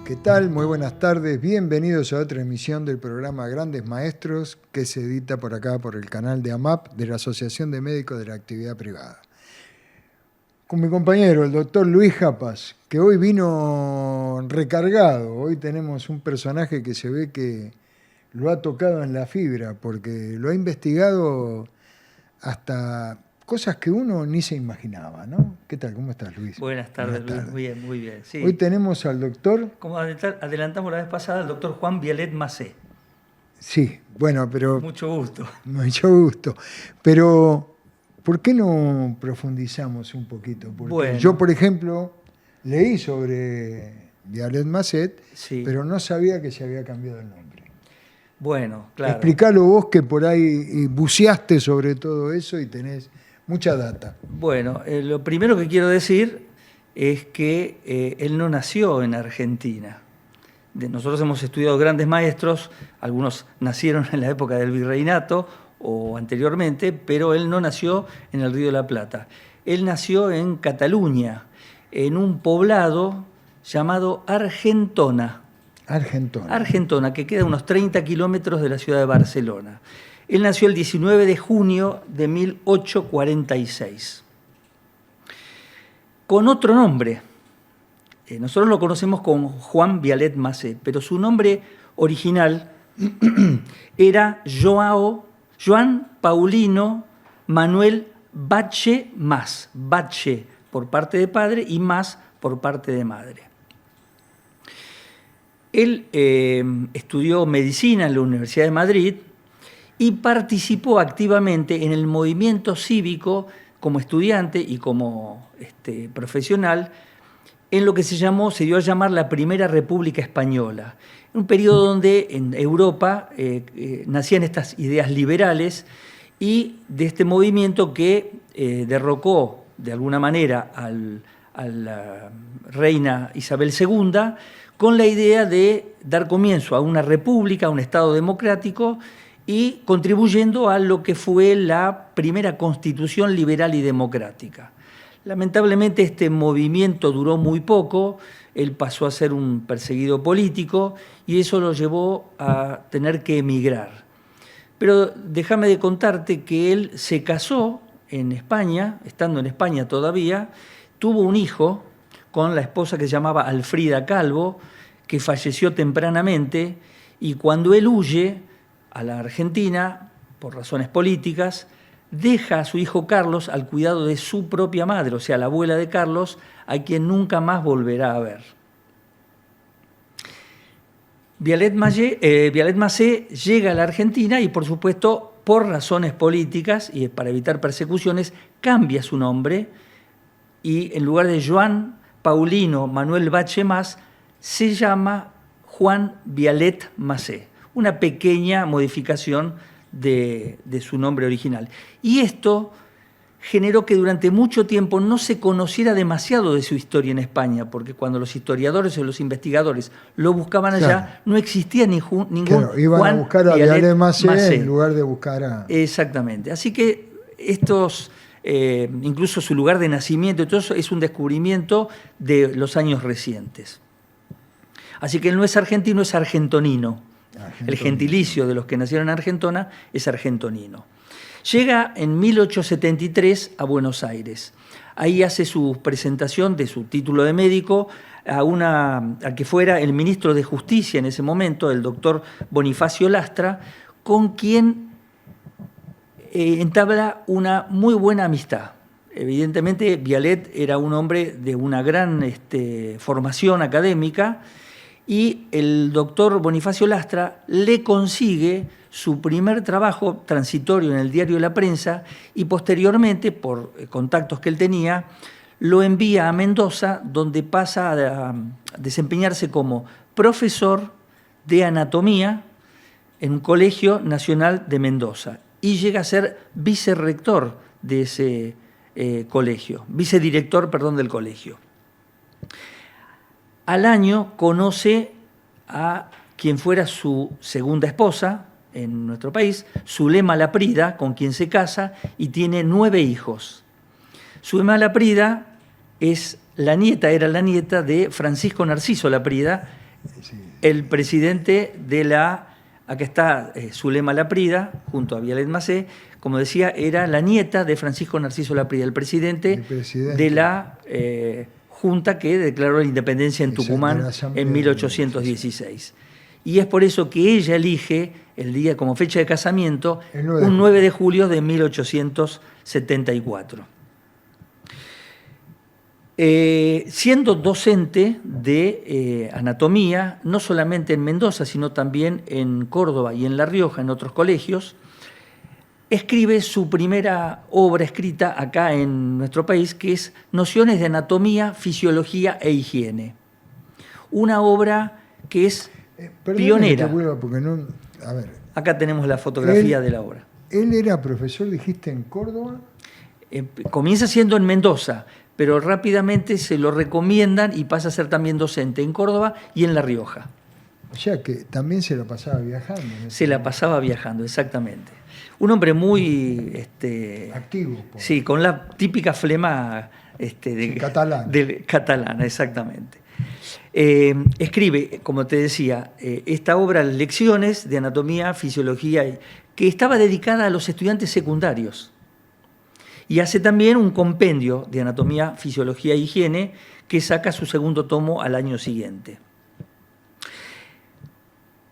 ¿Qué tal? Muy buenas tardes. Bienvenidos a otra emisión del programa Grandes Maestros que se edita por acá por el canal de AMAP de la Asociación de Médicos de la Actividad Privada. Con mi compañero, el doctor Luis Japas, que hoy vino recargado. Hoy tenemos un personaje que se ve que lo ha tocado en la fibra porque lo ha investigado hasta cosas que uno ni se imaginaba, ¿no? ¿Qué tal? ¿Cómo estás, Luis? Buenas tardes, Luis. Muy bien, muy bien. Sí. Hoy tenemos al doctor... Como adelantamos la vez pasada, el doctor Juan Vialet Macé. Sí, bueno, pero... Mucho gusto. Mucho gusto. Pero, ¿por qué no profundizamos un poquito? Porque bueno, yo, por ejemplo, leí sobre Vialet Macé, sí, pero no sabía que se había cambiado el nombre. Bueno, claro. Explícalo vos, que por ahí buceaste sobre todo eso y tenés mucha data. Bueno, lo primero que quiero decir es que él no nació en Argentina. Nosotros hemos estudiado grandes maestros, algunos nacieron en la época del virreinato o anteriormente, pero él no nació en el Río de la Plata. Él nació en Cataluña, en un poblado llamado Argentona. Argentona, que queda a unos 30 kilómetros de la ciudad de Barcelona. Él nació el 19 de junio de 1846. Con otro nombre. Nosotros lo conocemos como Juan Vialet Macé, pero su nombre original era Joan Paulino Manuel Batlle Mas. Batlle por parte de padre y Mas por parte de madre. Él estudió medicina en la Universidad de Madrid y participó activamente en el movimiento cívico como estudiante y como profesional en lo que se dio a llamar la Primera República Española, un periodo donde en Europa nacían estas ideas liberales y de este movimiento que derrocó de alguna manera a la reina Isabel II con la idea de dar comienzo a una república, a un Estado democrático y contribuyendo a lo que fue la primera constitución liberal y democrática. Lamentablemente este movimiento duró muy poco, él pasó a ser un perseguido político y eso lo llevó a tener que emigrar. Pero déjame de contarte que él se casó en España, estando en España todavía, tuvo un hijo con la esposa que se llamaba Alfrida Calvo, que falleció tempranamente, y cuando él huye a la Argentina, por razones políticas, deja a su hijo Carlos al cuidado de su propia madre, o sea, la abuela de Carlos, a quien nunca más volverá a ver. Vialet Macé llega a la Argentina y, por supuesto, por razones políticas y para evitar persecuciones, cambia su nombre y en lugar de Joan Paulino Manuel Batlle Mas, se llama Juan Vialet Macé, una pequeña modificación de su nombre original. Y esto generó que durante mucho tiempo no se conociera demasiado de su historia en España, porque cuando los historiadores o los investigadores lo buscaban allá, claro, no existía ningún iban Juan a buscar a Vialet Macé en lugar de buscar a... Exactamente. Así que estos, incluso su lugar de nacimiento y todo eso, es un descubrimiento de los años recientes. Así que él no es argentino, es argentonino. El gentilicio de los que nacieron en Argentona es argentonino. Llega en 1873 a Buenos Aires. Ahí hace su presentación de su título de médico a que fuera el ministro de Justicia en ese momento, el doctor Bonifacio Lastra, con quien entabla una muy buena amistad. Evidentemente, Vialet era un hombre de una gran formación académica, y el doctor Bonifacio Lastra le consigue su primer trabajo transitorio en el Diario de la Prensa y posteriormente, por contactos que él tenía, lo envía a Mendoza, donde pasa a desempeñarse como profesor de anatomía en un colegio nacional de Mendoza y llega a ser vicerrector de ese vicedirector del colegio. Al año conoce a quien fuera su segunda esposa en nuestro país, Zulema Laprida, con quien se casa y tiene 9 hijos. Zulema Laprida era la nieta de Francisco Narciso Laprida, Sí. El presidente de la... Acá está Zulema Laprida, junto a Vialet Macé. Como decía, era la nieta de Francisco Narciso Laprida, el presidente de la junta que declaró la independencia en Tucumán en 1816. Y es por eso que ella elige el día como fecha de casamiento un 9 de julio de 1874. Siendo docente de anatomía, no solamente en Mendoza, sino también en Córdoba y en La Rioja, en otros colegios, escribe su primera obra escrita acá en nuestro país, que es Nociones de Anatomía, Fisiología e Higiene. Una obra que es pionera. Porque no, a ver, acá tenemos la fotografía de la obra. ¿Él era profesor, dijiste, en Córdoba? Comienza siendo en Mendoza, pero rápidamente se lo recomiendan y pasa a ser también docente en Córdoba y en La Rioja. O sea que también se la pasaba viajando. Se la pasaba viajando, exactamente. Un hombre muy... activo. Sí, con la típica flema catalana, exactamente. Escribe, como te decía, esta obra, Lecciones de Anatomía, Fisiología, que estaba dedicada a los estudiantes secundarios. Y hace también un compendio de Anatomía, Fisiología e Higiene que saca su segundo tomo al año siguiente.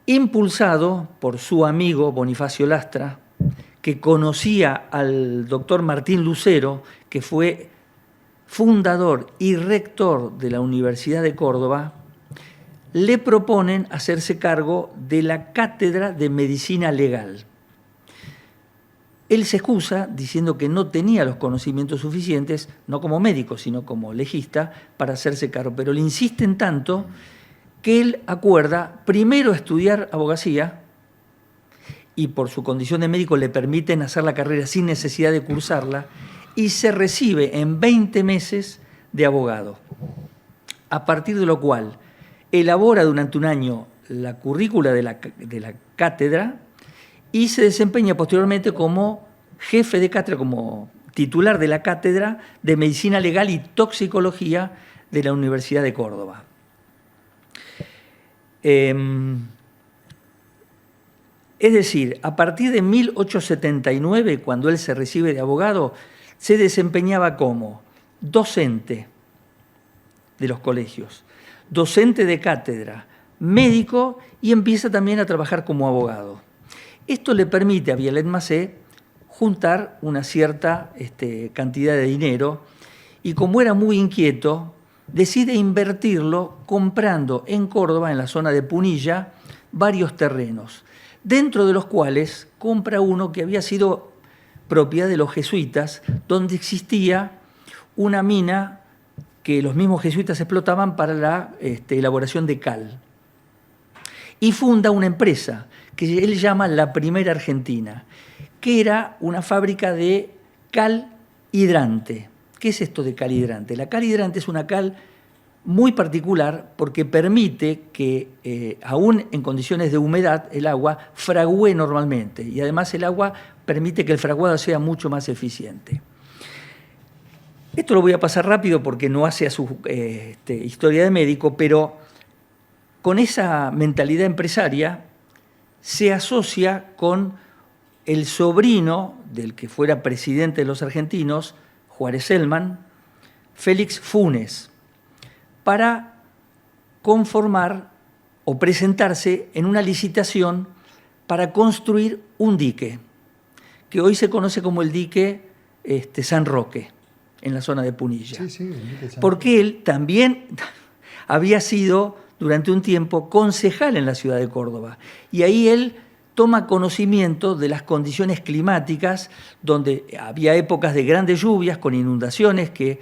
Impulsado por su amigo Bonifacio Lastra, que conocía al doctor Martín Lucero, que fue fundador y rector de la Universidad de Córdoba, le proponen hacerse cargo de la Cátedra de Medicina Legal. Él se excusa diciendo que no tenía los conocimientos suficientes, no como médico, sino como legista, para hacerse cargo. Pero le insisten tanto que él acuerda primero estudiar abogacía y por su condición de médico le permiten hacer la carrera sin necesidad de cursarla y se recibe en 20 meses de abogado. A partir de lo cual elabora durante un año la currícula de la cátedra y se desempeña posteriormente como jefe de cátedra, como titular de la Cátedra de Medicina Legal y Toxicología de la Universidad de Córdoba. Es decir, a partir de 1879, cuando él se recibe de abogado, se desempeñaba como docente de los colegios, docente de cátedra, médico y empieza también a trabajar como abogado. Esto le permite a Vialet Macé juntar una cierta cantidad de dinero y como era muy inquieto, decide invertirlo comprando en Córdoba, en la zona de Punilla, varios terrenos, dentro de los cuales compra uno que había sido propiedad de los jesuitas, donde existía una mina que los mismos jesuitas explotaban para la elaboración de cal. Y funda una empresa que él llama La Primera Argentina, que era una fábrica de cal hidrante. ¿Qué es esto de cal hidrante? La cal hidrante es una cal muy particular porque permite que, aún en condiciones de humedad, el agua fragüe normalmente. Y además el agua permite que el fraguado sea mucho más eficiente. Esto lo voy a pasar rápido porque no hace a su historia de médico, pero con esa mentalidad empresaria se asocia con el sobrino del que fuera presidente de los argentinos, Juárez Celman, Félix Funes, para conformar o presentarse en una licitación para construir un dique, que hoy se conoce como el dique San Roque, en la zona de Punilla. Sí, sí, el dique San Porque Roque. él también había sido durante un tiempo concejal en la ciudad de Córdoba. Y ahí él toma conocimiento de las condiciones climáticas, donde había épocas de grandes lluvias con inundaciones que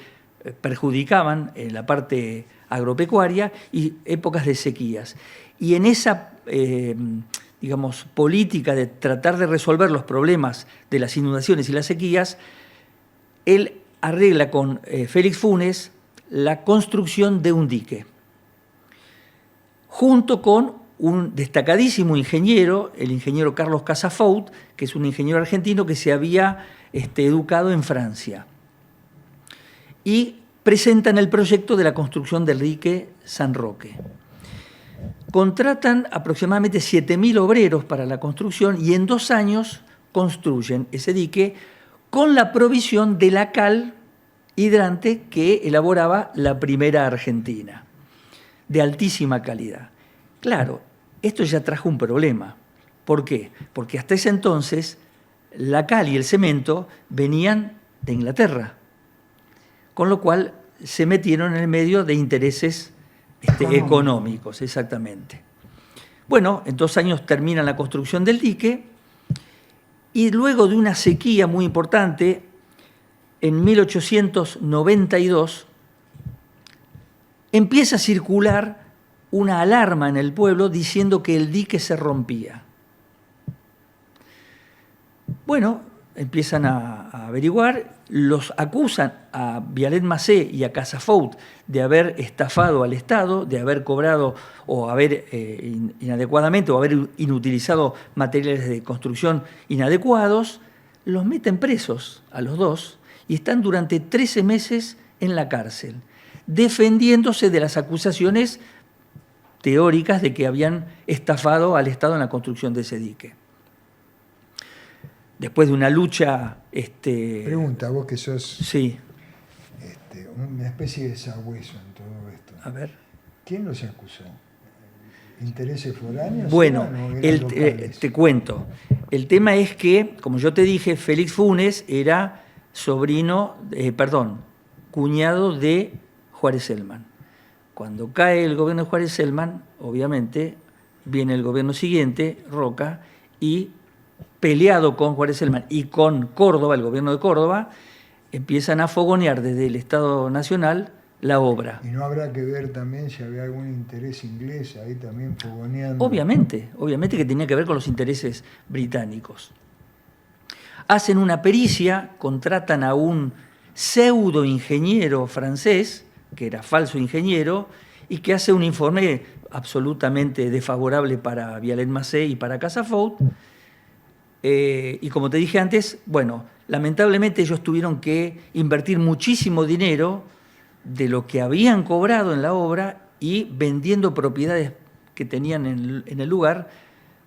perjudicaban en la parte agropecuaria y épocas de sequías. Y en esa política de tratar de resolver los problemas de las inundaciones y las sequías, él arregla con Félix Funes la construcción de un dique, junto con un destacadísimo ingeniero, el ingeniero Carlos Casafout, que es un ingeniero argentino que se había educado en Francia. Y presentan el proyecto de la construcción del dique San Roque. contratan aproximadamente 7.000 obreros para la construcción y en 2 años construyen ese dique con la provisión de la cal hidrante que elaboraba la Primera Argentina, de altísima calidad. Claro, esto ya trajo un problema. ¿Por qué? Porque hasta ese entonces la cal y el cemento venían de Inglaterra, con lo cual se metieron en el medio de intereses económicos, exactamente. Bueno, en 2 años terminan la construcción del dique y luego de una sequía muy importante, en 1892, empieza a circular una alarma en el pueblo diciendo que el dique se rompía. Bueno, empiezan a averiguar, los acusan a Vialet Macé y a Casafaut de haber estafado al Estado, de haber cobrado o haber inadecuadamente o haber inutilizado materiales de construcción inadecuados. Los meten presos a los dos y están durante 13 meses en la cárcel, defendiéndose de las acusaciones teóricas de que habían estafado al Estado en la construcción de ese dique. Después de una lucha... Pregunta, vos que sos Sí. Una especie de sabueso en todo esto. A ver. ¿Quién los acusó? ¿Intereses foráneos? Bueno, ¿Eran locales? te cuento. El tema es que, como yo te dije, Félix Funes era cuñado de Juárez Celman. Cuando cae el gobierno de Juárez Celman, obviamente, viene el gobierno siguiente, Roca, y peleado con Juárez Celman y con Córdoba, el gobierno de Córdoba, empiezan a fogonear desde el Estado Nacional la obra. ¿Y no habrá que ver también si había algún interés inglés ahí también fogoneando? Obviamente que tenía que ver con los intereses británicos. Hacen una pericia, contratan a un pseudo ingeniero francés, que era falso ingeniero, y que hace un informe absolutamente desfavorable para Vialet Macé y para Casafaut. Y como te dije antes, bueno, lamentablemente ellos tuvieron que invertir muchísimo dinero de lo que habían cobrado en la obra y vendiendo propiedades que tenían en el lugar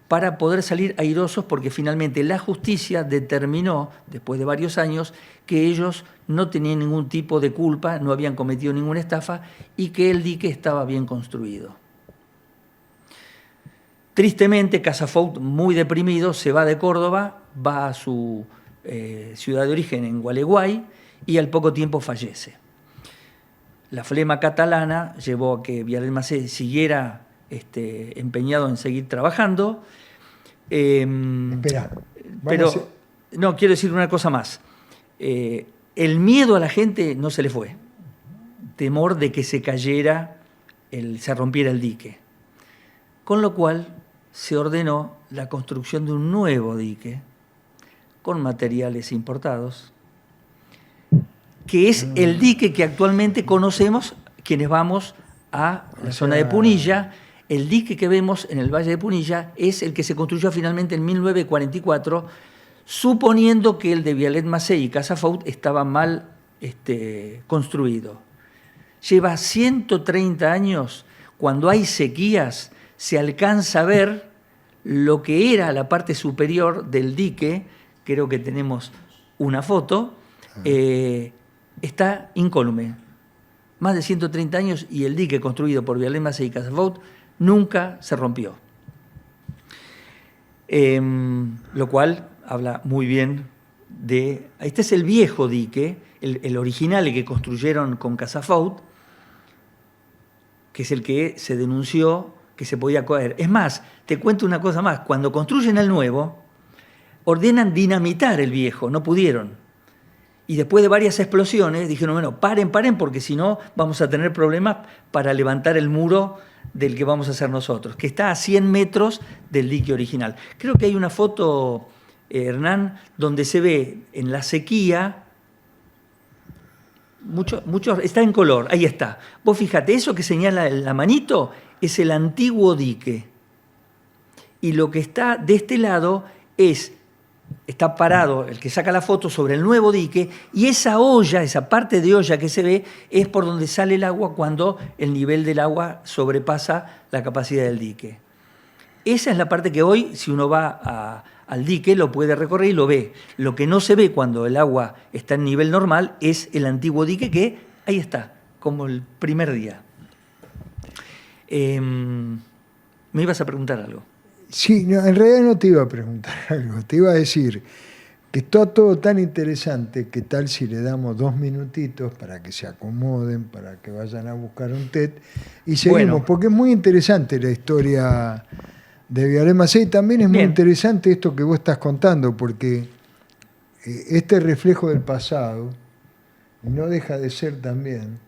para poder salir airosos, porque finalmente la justicia determinó, después de varios años, que ellos no tenían ningún tipo de culpa, no habían cometido ninguna estafa y que el dique estaba bien construido. Tristemente, Casafaut, muy deprimido, se va de Córdoba, va a su ciudad de origen en Gualeguay y al poco tiempo fallece. La flema catalana llevó a que Vialet Macé siguiera empeñado en seguir trabajando. Espera. Pero no, quiero decir una cosa más. El miedo a la gente no se le fue. Temor de que se cayera, se rompiera el dique. Con lo cual se ordenó la construcción de un nuevo dique con materiales importados, que es el dique que actualmente conocemos quienes vamos a la zona de Punilla. El dique que vemos en el Valle de Punilla es el que se construyó finalmente en 1944, suponiendo que el de Vialet Macé y Casafaut estaba mal construido. Lleva 130 años, cuando hay sequías, se alcanza a ver lo que era la parte superior del dique, creo que tenemos una foto, está incólume. Más de 130 años y el dique construido por Vialet Macé y Casafaut nunca se rompió. Lo cual habla muy bien de... Este es el viejo dique, el original, el que construyeron con Casafaut, que es el que se denunció que se podía caer. Es más, te cuento una cosa más. Cuando construyen el nuevo, ordenan dinamitar el viejo, no pudieron. Y después de varias explosiones dijeron, bueno, paren, porque si no vamos a tener problemas para levantar el muro del que vamos a hacer nosotros, que está a 100 metros del dique original. Creo que hay una foto, Hernán, donde se ve en la sequía, mucho, está en color, ahí está. Vos fíjate, eso que señala la manito es el antiguo dique. Y lo que está de este lado es está parado el que saca la foto sobre el nuevo dique, y esa olla, esa parte de olla que se ve, es por donde sale el agua cuando el nivel del agua sobrepasa la capacidad del dique. Esa es la parte que hoy, si uno va al dique, lo puede recorrer y lo ve. Lo que no se ve cuando el agua está en nivel normal es el antiguo dique que ahí está, como el primer día. ¿Me ibas a preguntar algo? Sí, no, en realidad no te iba a preguntar algo, te iba a decir que está todo tan interesante, que tal si le damos 2 minutitos para que se acomoden, para que vayan a buscar un té, y seguimos, Bueno. porque es muy interesante la historia de Vialet Macé, y también es muy Bien. interesante esto que vos estás contando, porque este reflejo del pasado no deja de ser también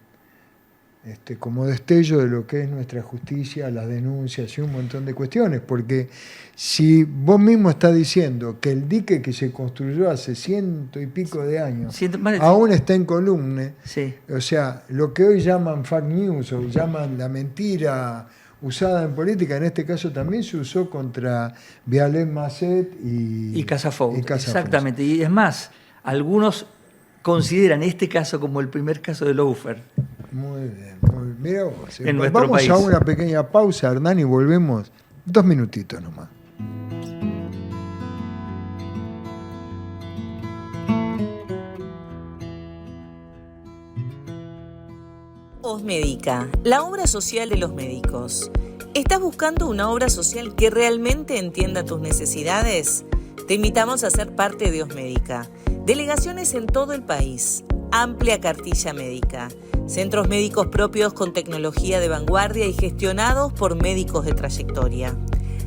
como destello de lo que es nuestra justicia, las denuncias y un montón de cuestiones, porque si vos mismo estás diciendo que el dique que se construyó hace 100 y pico de años aún está en columna, Sí. o sea, lo que hoy llaman fake news o llaman la mentira usada en política, en este caso también se usó contra Vialet Macé y Casafou. Casafou. Exactamente. Y es más, algunos consideran este caso como el primer caso de lawfare. Muy bien, muy bien. Mira vos. En nuestro Vamos país. a una pequeña pausa, Hernán, y volvemos 2 minutitos nomás. Osmédica, la obra social de los médicos. ¿Estás buscando una obra social que realmente entienda tus necesidades? Te invitamos a ser parte de Osmédica. Delegaciones en todo el país. Amplia cartilla médica. Centros médicos propios con tecnología de vanguardia y gestionados por médicos de trayectoria.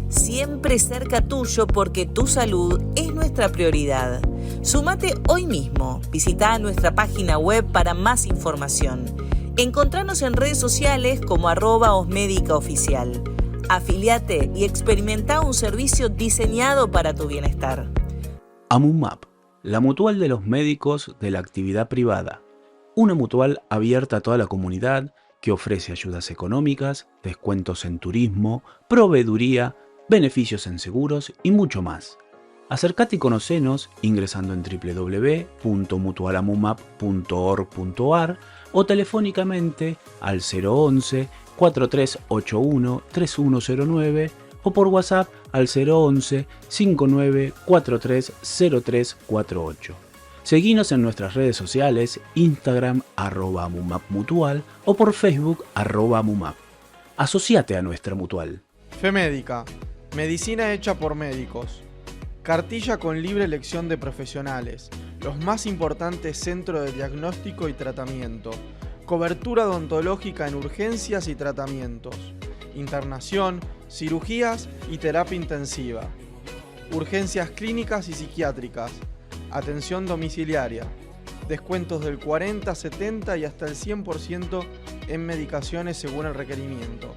Siempre cerca tuyo porque tu salud es nuestra prioridad. Sumate hoy mismo. Visita nuestra página web para más información. Encontranos en redes sociales como @osmedicaoficial. Afiliate y experimenta un servicio diseñado para tu bienestar. AMUMAP, la mutual de los médicos de la actividad privada. Una mutual abierta a toda la comunidad que ofrece ayudas económicas, descuentos en turismo, proveeduría, beneficios en seguros y mucho más. Acércate y conocenos ingresando en www.mutualamumap.org.ar o telefónicamente al 011 4381 3109 o por WhatsApp al 011 5943 0348. Seguinos en nuestras redes sociales, Instagram @mumapmutual o por Facebook @mumap. Asociate a nuestra mutual. FEMédica, medicina hecha por médicos. Cartilla con libre elección de profesionales, los más importantes centros de diagnóstico y tratamiento, cobertura odontológica en urgencias y tratamientos, internación, cirugías y terapia intensiva, urgencias clínicas y psiquiátricas, atención domiciliaria, descuentos del 40, 70 y hasta el 100% en medicaciones según el requerimiento.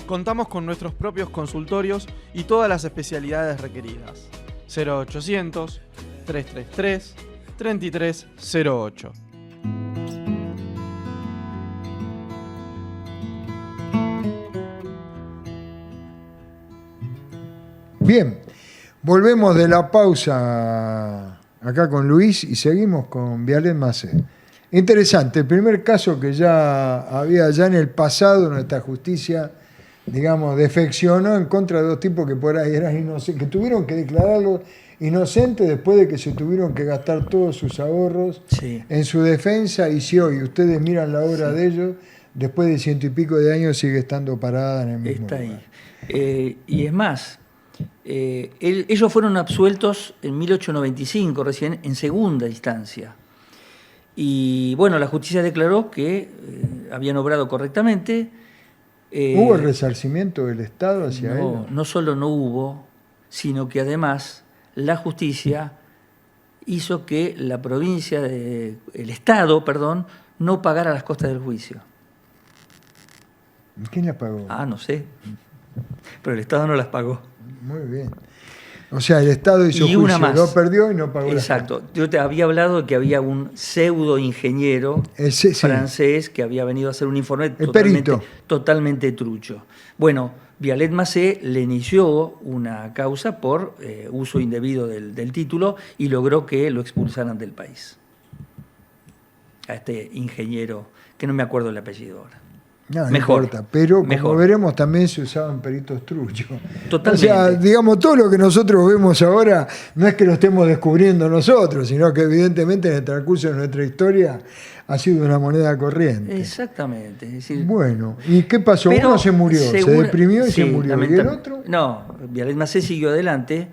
Contamos con nuestros propios consultorios y todas las especialidades requeridas. 0800 333 3308. Bien, volvemos de la pausa acá con Luis y seguimos con Vialet Macé. Interesante, el primer caso que ya había ya en el pasado nuestra justicia, digamos, defeccionó en contra de 2 tipos que por ahí eran inocentes, que tuvieron que declararlo inocente después de que se tuvieron que gastar todos sus ahorros en su defensa, y si hoy ustedes miran la obra de ellos, después de 100 y pico de años sigue estando parada en el mismo lugar. Ahí. Y es más, ellos fueron absueltos en 1895, recién en segunda instancia. Y bueno, la justicia declaró que habían obrado correctamente. ¿Hubo el resarcimiento del Estado hacia ellos? No solo no hubo, sino que además la justicia hizo que la provincia, el Estado, perdón, no pagara las costas del juicio. ¿Quién la pagó? No sé, pero el Estado no las pagó. Muy bien. O sea, el Estado hizo Y una juicio, más. lo perdió y no pagó. Exacto. Yo te había hablado de que había un pseudo ingeniero Sí. francés que había venido a hacer un informe perito. totalmente trucho. Bueno, Vialet Massé le inició una causa por uso indebido del título y logró que lo expulsaran del país. A este ingeniero, que no me acuerdo el apellido ahora. No Mejor, importa, pero como mejor. veremos también se usaban peritos truchos. Totalmente. O sea, digamos, todo lo que nosotros vemos ahora no es que lo estemos descubriendo nosotros, sino que evidentemente en el transcurso de nuestra historia ha sido una moneda corriente. Exactamente. Es decir, Bueno, ¿y qué pasó? pero Uno se murió, se deprimió y sí, se murió. ¿Y el otro? No, Vialet Massé siguió adelante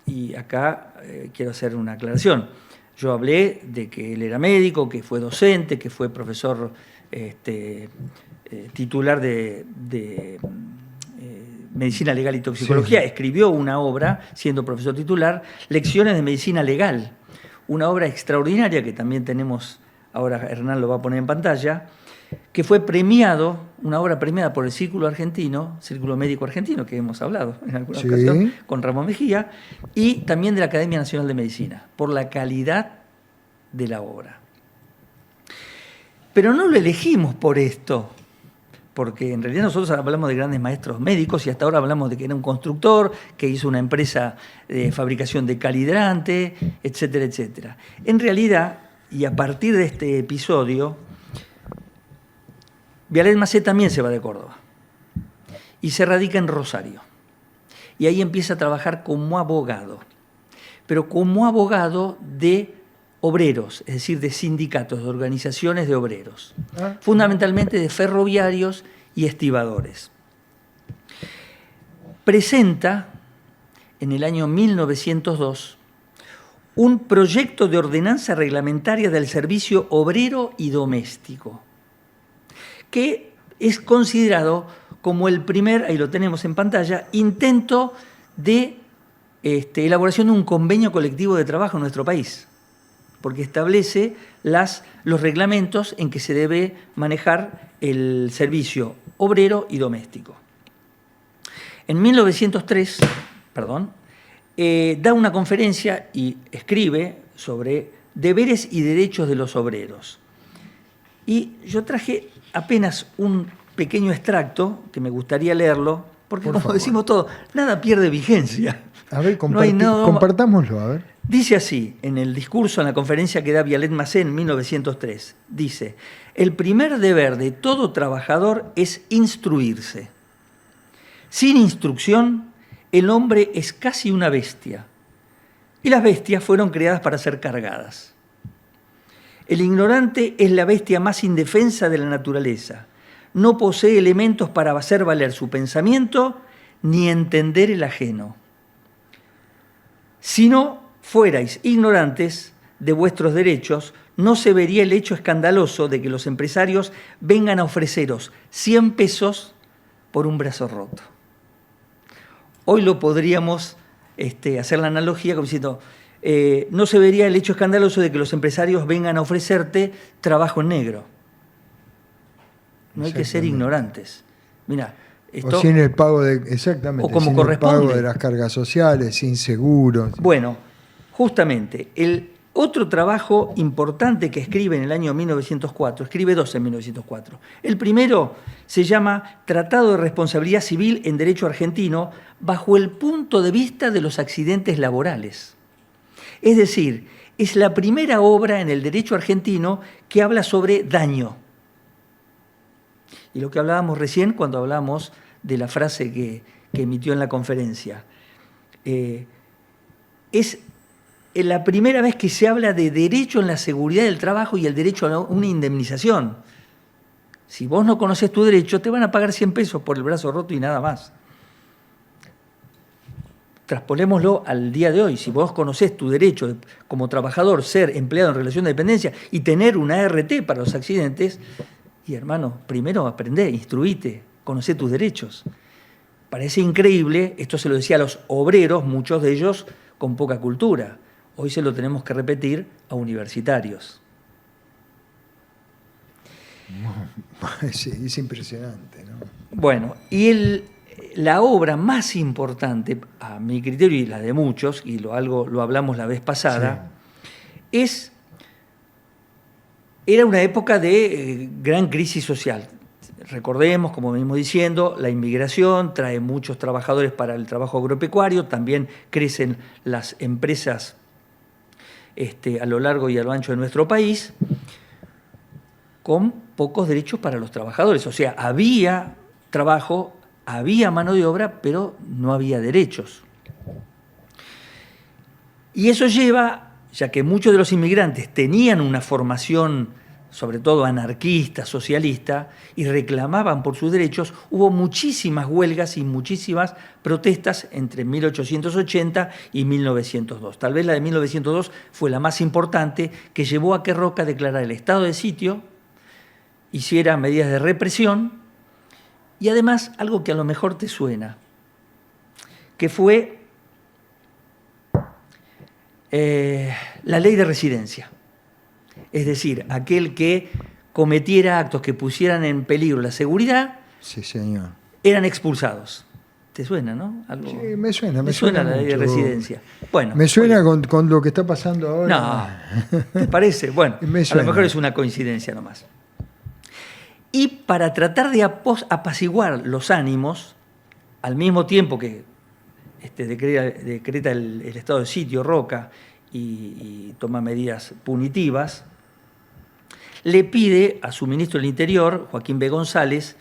y acá quiero hacer una aclaración. Yo hablé de que él era médico, que fue docente, que fue profesor titular de Medicina Legal y Toxicología. Sí. Escribió una obra, siendo profesor titular, Lecciones de Medicina Legal, una obra extraordinaria que también tenemos, ahora Hernán lo va a poner en pantalla, que fue premiado, una obra premiada por el Círculo Argentino, Círculo Médico Argentino, que hemos hablado en alguna Sí. ocasión, con Ramón Mejía, y también de la Academia Nacional de Medicina, por la calidad de la obra. Pero no lo elegimos por esto, porque en realidad nosotros hablamos de grandes maestros médicos y hasta ahora hablamos de que era un constructor, que hizo una empresa de fabricación de cal hidrante, etcétera, etcétera. En realidad, y a partir de este episodio, Vialet Massé también se va de Córdoba y se radica en Rosario. Y ahí empieza a trabajar como abogado, pero como abogado de obreros, es decir, de sindicatos, de organizaciones de obreros, fundamentalmente de ferroviarios y estibadores. Presenta en el año 1902 un proyecto de ordenanza reglamentaria del servicio obrero y doméstico, que es considerado como el primer, ahí lo tenemos en pantalla, intento de elaboración de un convenio colectivo de trabajo en nuestro país, porque establece los reglamentos en que se debe manejar el servicio obrero y doméstico. En 1903, da una conferencia y escribe sobre deberes y derechos de los obreros. Y yo traje apenas un pequeño extracto, que me gustaría leerlo, porque Por como favor. decimos todos, nada pierde vigencia. A ver, No hay nada- compartámoslo, a ver. Dice así, en el discurso, en la conferencia que da Vialet Massé en 1903, dice: el primer deber de todo trabajador es instruirse. Sin instrucción, el hombre es casi una bestia, y las bestias fueron creadas para ser cargadas. El ignorante es la bestia más indefensa de la naturaleza. No posee elementos para hacer valer su pensamiento ni entender el ajeno. Si no fuerais ignorantes de vuestros derechos, no se vería el hecho escandaloso de que los empresarios vengan a ofreceros 100 pesos por un brazo roto. Hoy lo podríamos hacer la analogía como diciendo, no se vería el hecho escandaloso de que los empresarios vengan a ofrecerte trabajo en negro. No hay que ser ignorantes. Mirá, O sin el pago de... Exactamente. O como sin corresponde. el pago de las cargas sociales, sin seguros. Bueno, justamente, el otro trabajo importante que escribe en el año 1904, escribe dos en 1904. El primero se llama Tratado de Responsabilidad Civil en Derecho Argentino bajo el punto de vista de los accidentes laborales. Es decir, es la primera obra en el derecho argentino que habla sobre daño. Y lo que hablábamos recién cuando hablamos de la frase que emitió en la conferencia. Es la primera vez que se habla de derecho en la seguridad del trabajo y el derecho a una indemnización. Si vos no conocés tu derecho, te van a pagar 100 pesos por el brazo roto y nada más. Trasponémoslo al día de hoy. Si vos conocés tu derecho como trabajador, ser empleado en relación de dependencia y tener una ART para los accidentes, y hermano, primero aprendé, instruíte, conocé tus derechos. Parece increíble, esto se lo decía a los obreros, muchos de ellos con poca cultura. Hoy se lo tenemos que repetir a universitarios. Sí, es impresionante, ¿no? Bueno, y la obra más importante, a mi criterio y la de muchos, y lo hablamos la vez pasada, era una época de gran crisis social. Recordemos, como venimos diciendo, la inmigración trae muchos trabajadores para el trabajo agropecuario, también crecen las empresas a lo largo y a lo ancho de nuestro país, con pocos derechos para los trabajadores. O sea, había trabajo, había mano de obra, pero no había derechos. Y eso lleva, ya que muchos de los inmigrantes tenían una formación sobre todo anarquista, socialista, y reclamaban por sus derechos, hubo muchísimas huelgas y muchísimas protestas entre 1880 y 1902. Tal vez la de 1902 fue la más importante, que llevó a que Roca declarara el estado de sitio, hiciera medidas de represión, y además algo que a lo mejor te suena, que fue la ley de residencia. Es decir, aquel que cometiera actos que pusieran en peligro la seguridad, sí, señor, eran expulsados. ¿Te suena, no? Sí, me suena la ley de mucho. residencia. Bueno, me suena con lo que está pasando ahora. No, ¿te parece? Bueno, a lo mejor es una coincidencia nomás. Y para tratar de apaciguar los ánimos, al mismo tiempo que decreta el estado de sitio Roca y toma medidas punitivas, le pide a su ministro del Interior, Joaquín B. González,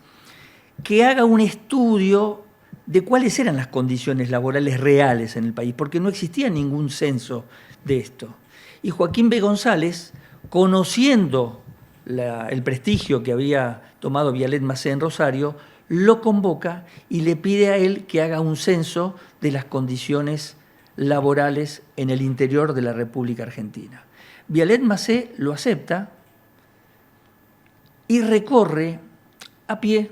que haga un estudio de cuáles eran las condiciones laborales reales en el país, porque no existía ningún censo de esto. Y Joaquín B. González, conociendo el prestigio que había tomado Vialet Macé en Rosario, lo convoca y le pide a él que haga un censo de las condiciones laborales en el interior de la República Argentina. Vialet Macé lo acepta y recorre a pie,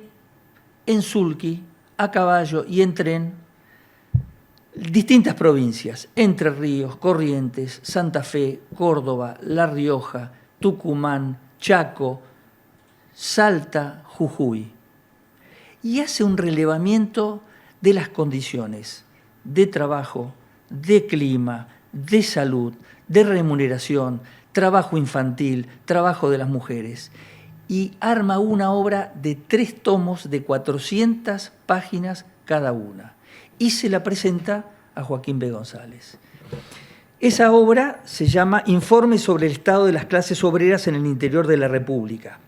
en sulky, a caballo y en tren, distintas provincias: Entre Ríos, Corrientes, Santa Fe, Córdoba, La Rioja, Tucumán, Chaco, Salta, Jujuy. Y hace un relevamiento de las condiciones de trabajo, de clima, de salud, de remuneración, trabajo infantil, trabajo de las mujeres. Y arma una obra de 3 tomos de 400 páginas cada una. Y se la presenta a Joaquín B. González. Esa obra se llama Informe sobre el estado de las clases obreras en el interior de la República.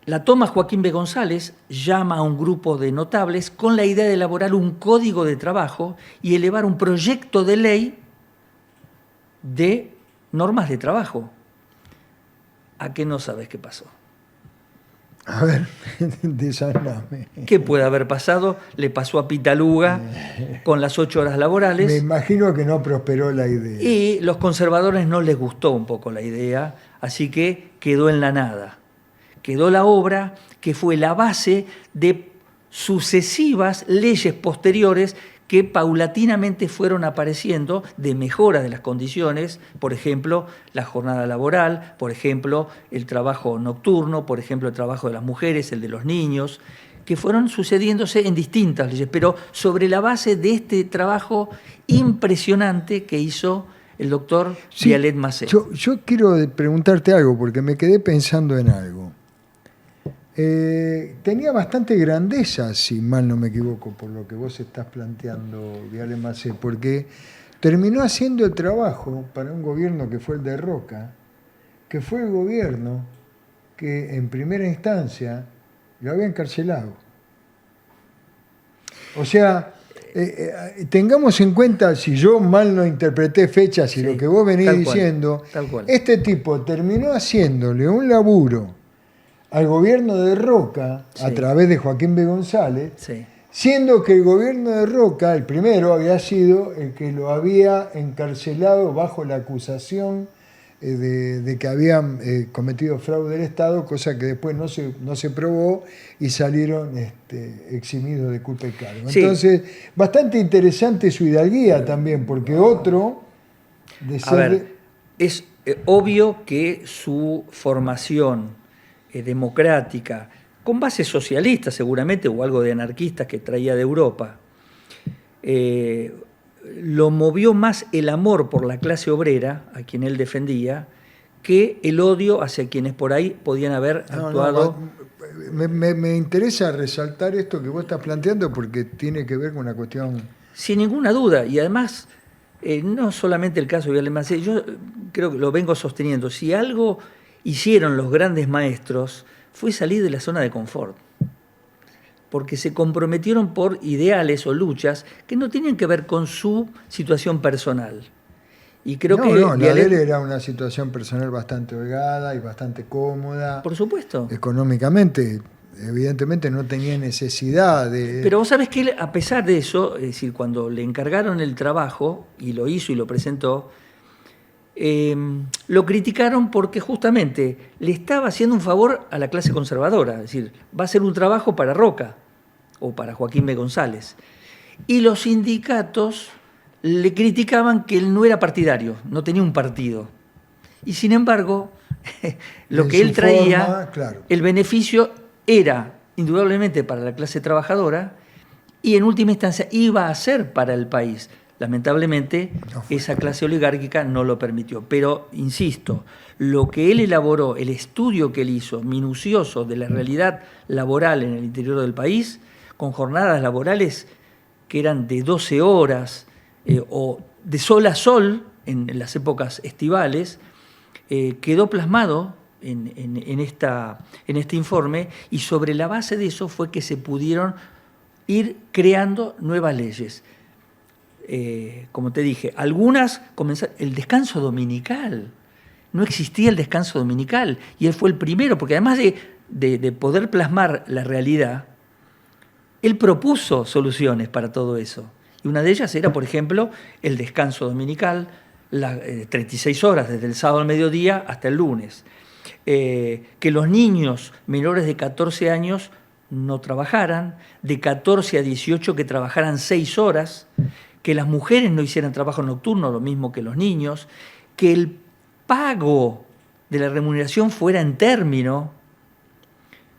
La toma Joaquín B. González, llama a un grupo de notables con la idea de elaborar un código de trabajo y elevar un proyecto de ley de normas de trabajo. ¿A qué no sabes qué pasó? A ver, desarmame. ¿Qué puede haber pasado? Le pasó a Pitaluga con las 8 horas laborales. Me imagino que no prosperó la idea. Y los conservadores no les gustó un poco la idea, así que quedó en la nada. Quedó la obra que fue la base de sucesivas leyes posteriores que paulatinamente fueron apareciendo de mejora de las condiciones, por ejemplo, la jornada laboral, por ejemplo, el trabajo nocturno, por ejemplo, el trabajo de las mujeres, el de los niños, que fueron sucediéndose en distintas leyes, pero sobre la base de este trabajo impresionante que hizo el doctor Vialet Macé. Yo quiero preguntarte algo, porque me quedé pensando en algo. Tenía bastante grandeza, si mal no me equivoco, por lo que vos estás planteando, Vialet Macé, porque terminó haciendo el trabajo para un gobierno que fue el de Roca, que fue el gobierno que en primera instancia lo había encarcelado. O sea, tengamos en cuenta, si yo mal no interpreté fechas y lo que vos venís diciendo, este tipo terminó haciéndole un laburo al gobierno de Roca, a través de Joaquín B. González, siendo que el gobierno de Roca, el primero, había sido el que lo había encarcelado bajo la acusación de que habían cometido fraude del Estado, cosa que después no se probó y salieron eximidos de culpa y cargo. Entonces, bastante interesante su hidalguía también, porque otro... es obvio que su formación democrática, con bases socialistas seguramente, o algo de anarquistas que traía de Europa. Lo movió más el amor por la clase obrera, a quien él defendía, que el odio hacia quienes por ahí podían haber actuado. Me interesa resaltar esto que vos estás planteando porque tiene que ver con una cuestión... Sin ninguna duda, y además, no solamente el caso de Viale Macé, yo creo que lo vengo sosteniendo, si algo hicieron los grandes maestros fue salir de la zona de confort, porque se comprometieron por ideales o luchas que no tenían que ver con su situación personal. Y creo que la de él era una situación personal bastante holgada y bastante cómoda. Por supuesto. Económicamente, evidentemente no tenía necesidad de... Pero vos sabés que él, a pesar de eso, es decir, cuando le encargaron el trabajo, y lo hizo y lo presentó, lo criticaron porque justamente le estaba haciendo un favor a la clase conservadora. Es decir, va a ser un trabajo para Roca o para Joaquín B. González. Y los sindicatos le criticaban que él no era partidario, no tenía un partido. Y sin embargo, lo que él traía, claro, el beneficio era indudablemente para la clase trabajadora y en última instancia iba a ser para el país. Lamentablemente, esa clase oligárquica no lo permitió. Pero, insisto, lo que él elaboró, el estudio que él hizo, minucioso de la realidad laboral en el interior del país, con jornadas laborales que eran de 12 horas, o de sol a sol en las épocas estivales, quedó plasmado en este informe, y sobre la base de eso fue que se pudieron ir creando nuevas leyes. Como te dije, algunas comenzaron, el descanso dominical, no existía el descanso dominical, y él fue el primero, porque además de poder plasmar la realidad, él propuso soluciones para todo eso. Y una de ellas era, por ejemplo, el descanso dominical, 36 horas desde el sábado al mediodía hasta el lunes. Que los niños menores de 14 años no trabajaran, de 14 a 18 que trabajaran 6 horas, que las mujeres no hicieran trabajo nocturno, lo mismo que los niños, que el pago de la remuneración fuera en término,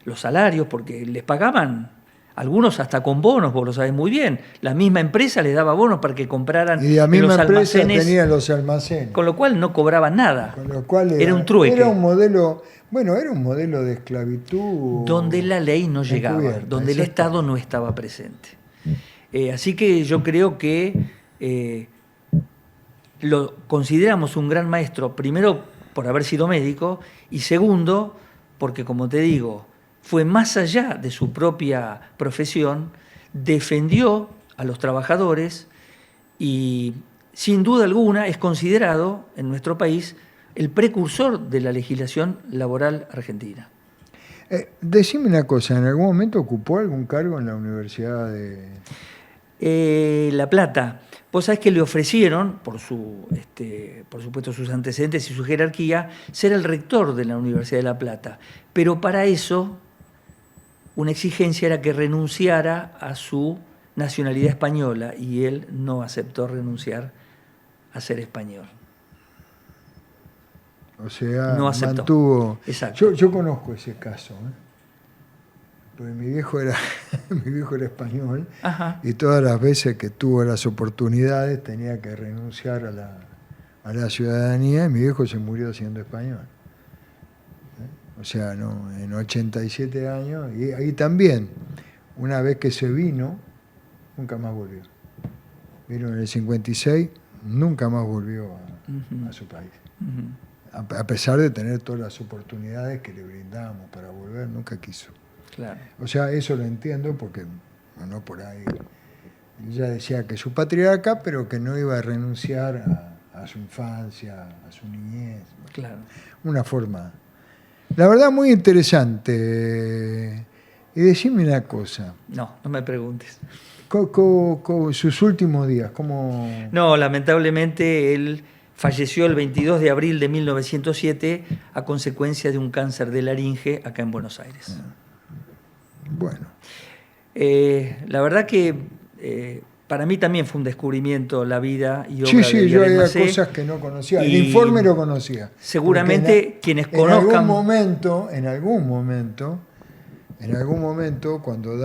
los salarios, porque les pagaban algunos hasta con bonos, vos lo sabés muy bien. La misma empresa les daba bonos para que compraran y la misma los empresa almacenes. Tenía los almacenes. Con lo cual no cobraban nada. Con lo cual era un trueque. Era un modelo, era un modelo de esclavitud. Donde la ley no llegaba, donde el Estado no estaba presente. Así que yo creo que lo consideramos un gran maestro, primero por haber sido médico, y segundo, porque como te digo, fue más allá de su propia profesión, defendió a los trabajadores y sin duda alguna es considerado en nuestro país el precursor de la legislación laboral argentina. Decime una cosa, ¿en algún momento ocupó algún cargo en la Universidad de...? La Plata. Vos sabés que le ofrecieron, por supuesto sus antecedentes y su jerarquía, ser el rector de la Universidad de La Plata. Pero para eso, una exigencia era que renunciara a su nacionalidad española, y él no aceptó renunciar a ser español. O sea, no aceptó. Mantuvo... Exacto. Yo conozco ese caso, porque mi viejo era español. Ajá. Y todas las veces que tuvo las oportunidades tenía que renunciar a la ciudadanía, y mi viejo se murió siendo español. O sea, no, en 87 años, y ahí también, una vez que se vino, nunca más volvió. Vino en el 56, nunca más volvió a su país. A pesar de tener todas las oportunidades que le brindamos para volver, nunca quiso. Claro. O sea, eso lo entiendo porque, bueno, por ahí, ella decía que su patria era acá, pero que no iba a renunciar a su infancia, a su niñez. Claro. Una forma... La verdad, muy interesante. Y decime una cosa. No me preguntes. Sus últimos días, ¿cómo...? No, lamentablemente él falleció el 22 de abril de 1907 a consecuencia de un cáncer de laringe acá en Buenos Aires. Bueno. La verdad que para mí también fue un descubrimiento la vida y obra Sí, de yo Viale había Macé. cosas que no conocía. El informe lo conocía. Seguramente quienes en conozcan... En algún momento, En algún momento, cuando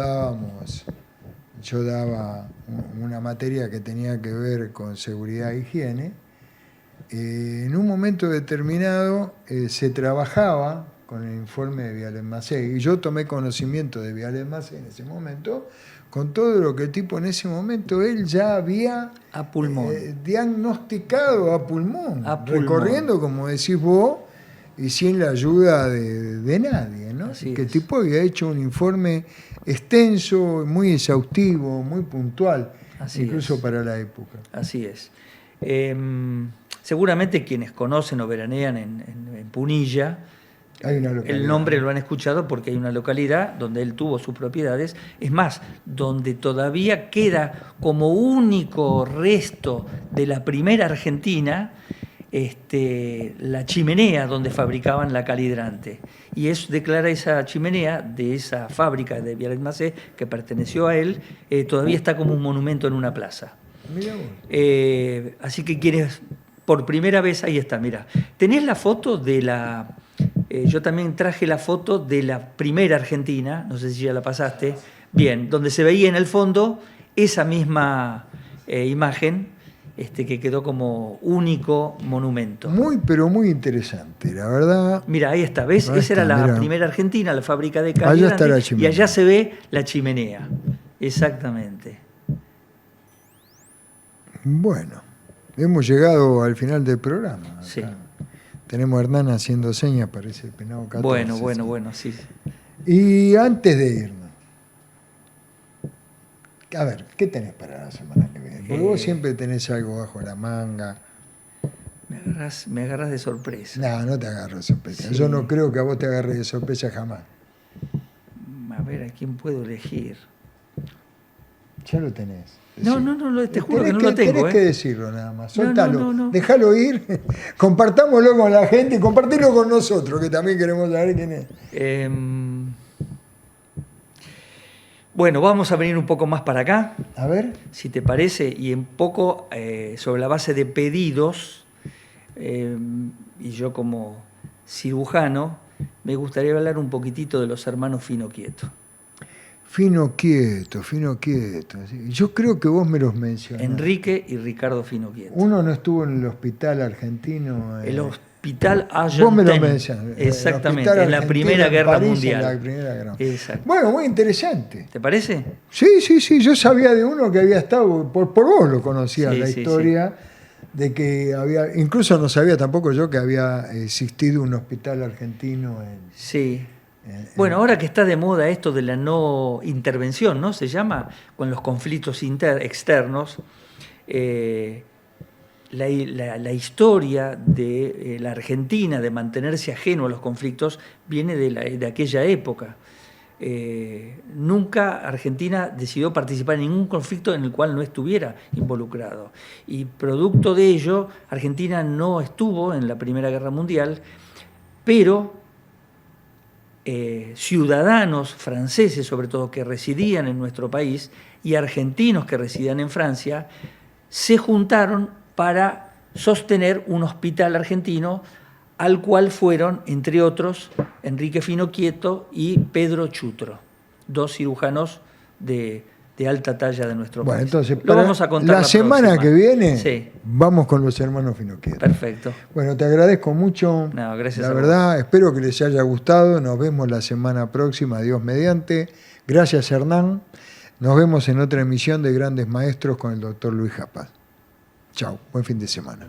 yo daba una materia que tenía que ver con seguridad e higiene, en un momento determinado se trabajaba con el informe de Viale-Macé, y yo tomé conocimiento de Viale-Macé en ese momento, con todo lo que el tipo en ese momento él ya había A pulmón. diagnosticado a pulmón, A pulmón. recorriendo, como decís vos, y sin la ayuda de nadie, ¿no? Así Que el es. tipo había hecho un informe extenso, muy exhaustivo, muy puntual, Así incluso es. para la época. Así es. Seguramente quienes conocen o veranean en Punilla, Hay una localidad, el nombre ¿no? lo han escuchado porque hay una localidad donde él tuvo sus propiedades. Es más, donde todavía queda como único resto de la primera Argentina la chimenea donde fabricaban la cal hidrante. Y declara esa chimenea de esa fábrica de Viale-Macé, que perteneció a él, todavía está como un monumento en una plaza. Mirá vos. Así que quieres, por primera vez, ahí está, mira. ¿Tenés la foto de la...? Yo también traje la foto de la primera Argentina, no sé si ya la pasaste, bien, donde se veía en el fondo esa misma imagen, que quedó como único monumento. Muy, pero muy interesante, la verdad. Mira, ahí está, ¿ves? Ahí Esa está, era la mirá. primera Argentina, la fábrica de cal Allá hidrante, está la y chimenea. allá se ve la chimenea. Exactamente. Bueno, hemos llegado al final del programa. Acá Sí. tenemos a Hernán haciendo señas, parece el penado 14. Bueno, sí. Y antes de irnos, a ver, ¿qué tenés para la semana que viene? Porque vos siempre tenés algo bajo la manga. Me agarras de sorpresa. No, no te agarro de sorpresa. Sí. Yo no creo que a vos te agarre de sorpresa jamás. A ver, ¿a quién puedo elegir? Ya lo tenés. No, te juro que no lo tengo. Tenés que decirlo nada más. No, Soltalo. no. Déjalo ir. Compartámoslo con la gente y compartirlo con nosotros, que también queremos saber quién es. Bueno, vamos a venir un poco más para acá, A ver. si te parece, y un poco sobre la base de pedidos, y yo como cirujano, me gustaría hablar un poquitito de los hermanos Fino Quieto. Fino Quieto. Sí. Yo creo que vos me los mencionaste. Enrique y Ricardo Fino Quieto. Uno no estuvo en el hospital argentino. El hospital Vos me lo Argentin. mencionaste. Exactamente, en la Primera Guerra Mundial. En la Primera Guerra. Exacto. Bueno, muy interesante. ¿Te parece? Sí. Yo sabía de uno que había estado, por vos lo conocía, Sí, la sí, historia de que había, incluso no sabía tampoco yo que había existido un hospital argentino Sí. Bueno, ahora que está de moda esto de la no intervención, ¿no? Se llama, con los conflictos externos, la historia de la Argentina de mantenerse ajeno a los conflictos viene de aquella época. Nunca Argentina decidió participar en ningún conflicto en el cual no estuviera involucrado. Y producto de ello, Argentina no estuvo en la Primera Guerra Mundial, pero ciudadanos franceses, sobre todo, que residían en nuestro país, y argentinos que residían en Francia, se juntaron para sostener un hospital argentino al cual fueron, entre otros, Enrique Fino Quieto y Pedro Chutro, dos cirujanos de alta talla de nuestro Bueno, país. entonces, Lo vamos a contar la semana próxima. que viene Sí, vamos con los hermanos Fino Quieto. perfecto. Bueno, te agradezco mucho. No, gracias la a verdad, espero que les haya gustado. Nos vemos la semana próxima, Dios mediante. Gracias, Hernán. Nos vemos en otra emisión de Grandes Maestros con el doctor Luis Japaz. Chao, buen fin de semana.